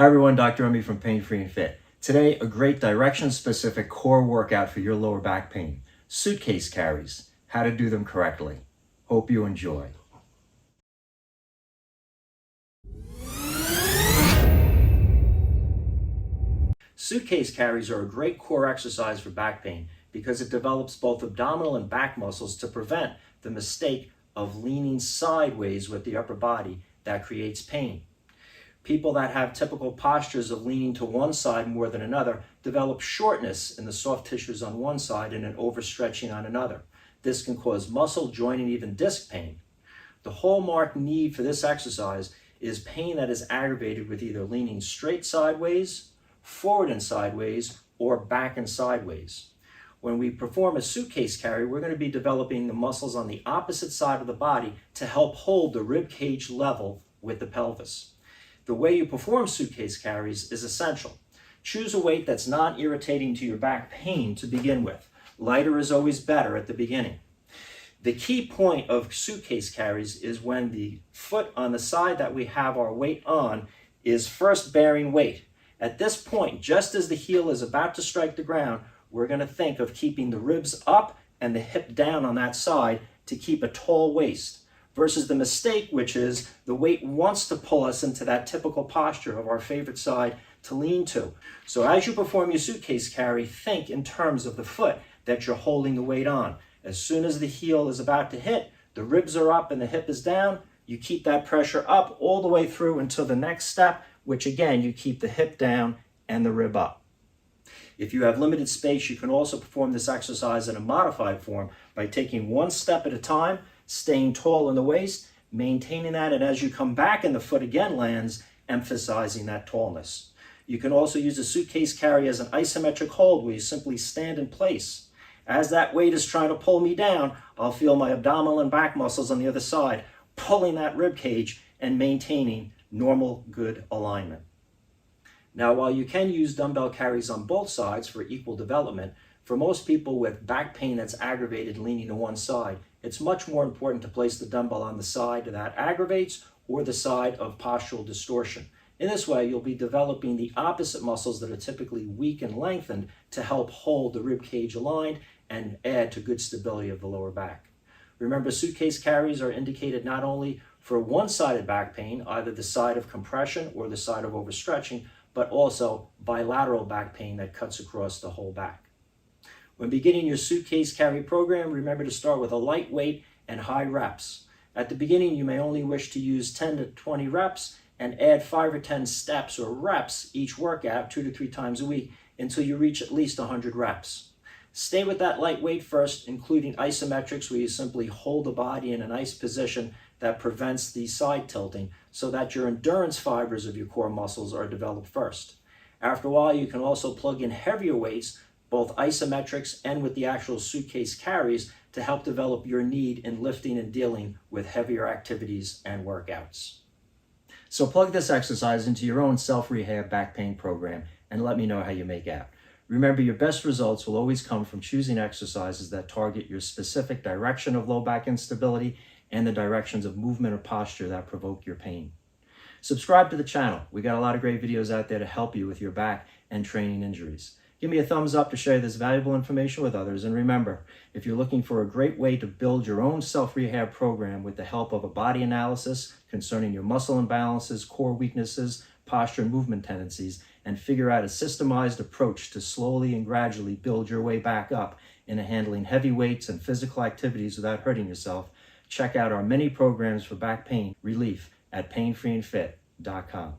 Hi everyone, Dr. Remy from Pain Free and Fit. Today, a great direction-specific core workout for your lower back pain. Suitcase carries, how to do them correctly. Hope you enjoy. Suitcase carries are a great core exercise for back pain because it develops both abdominal and back muscles to prevent the mistake of leaning sideways with the upper body that creates pain. People that have typical postures of leaning to one side more than another develop shortness in the soft tissues on one side and an overstretching on another. This can cause muscle, joint, and even disc pain. The hallmark need for this exercise is pain that is aggravated with either leaning straight sideways, forward and sideways, or back and sideways. When we perform a suitcase carry, we're going to be developing the muscles on the opposite side of the body to help hold the rib cage level with the pelvis. The way you perform suitcase carries is essential. Choose a weight that's not irritating to your back pain to begin with. Lighter is always better at the beginning. The key point of suitcase carries is when the foot on the side that we have our weight on is first bearing weight. At this point, just as the heel is about to strike the ground, we're going to think of keeping the ribs up and the hip down on that side to keep a tall waist. Versus the mistake, which is the weight wants to pull us into that typical posture of our favorite side to lean to. So as you perform your suitcase carry, think in terms of the foot that you're holding the weight on. As soon as the heel is about to hit, the ribs are up and the hip is down, you keep that pressure up all the way through until the next step, which again, you keep the hip down and the rib up. If you have limited space, you can also perform this exercise in a modified form by taking one step at a time, staying tall in the waist, maintaining that, and as you come back and the foot again lands, emphasizing that tallness. You can also use a suitcase carry as an isometric hold where you simply stand in place. As that weight is trying to pull me down, I'll feel my abdominal and back muscles on the other side pulling that rib cage and maintaining normal, good alignment. Now, while you can use dumbbell carries on both sides for equal development, for most people with back pain that's aggravated leaning to one side, it's much more important to place the dumbbell on the side that aggravates or the side of postural distortion. In this way, you'll be developing the opposite muscles that are typically weak and lengthened to help hold the rib cage aligned and add to good stability of the lower back. Remember, suitcase carries are indicated not only for one-sided back pain, either the side of compression or the side of overstretching, but also bilateral back pain that cuts across the whole back. When beginning your suitcase carry program, remember to start with a light weight and high reps. At the beginning, you may only wish to use 10 to 20 reps and add 5 or 10 steps or reps each workout 2 to 3 times a week until you reach at least 100 reps. Stay with that light weight first, including isometrics where you simply hold the body in a nice position that prevents the side tilting so that your endurance fibers of your core muscles are developed first. After a while, you can also plug in heavier weights, both isometrics and with the actual suitcase carries, to help develop your need in lifting and dealing with heavier activities and workouts. So plug this exercise into your own self-rehab back pain program and let me know how you make out. Remember, your best results will always come from choosing exercises that target your specific direction of low back instability and the directions of movement or posture that provoke your pain. Subscribe to the channel. We got a lot of great videos out there to help you with your back and training injuries. Give me a thumbs up to share this valuable information with others. And remember, if you're looking for a great way to build your own self-rehab program with the help of a body analysis concerning your muscle imbalances, core weaknesses, posture and movement tendencies, and figure out a systemized approach to slowly and gradually build your way back up into handling heavy weights and physical activities without hurting yourself, check out our many programs for back pain relief at painfreeandfit.com.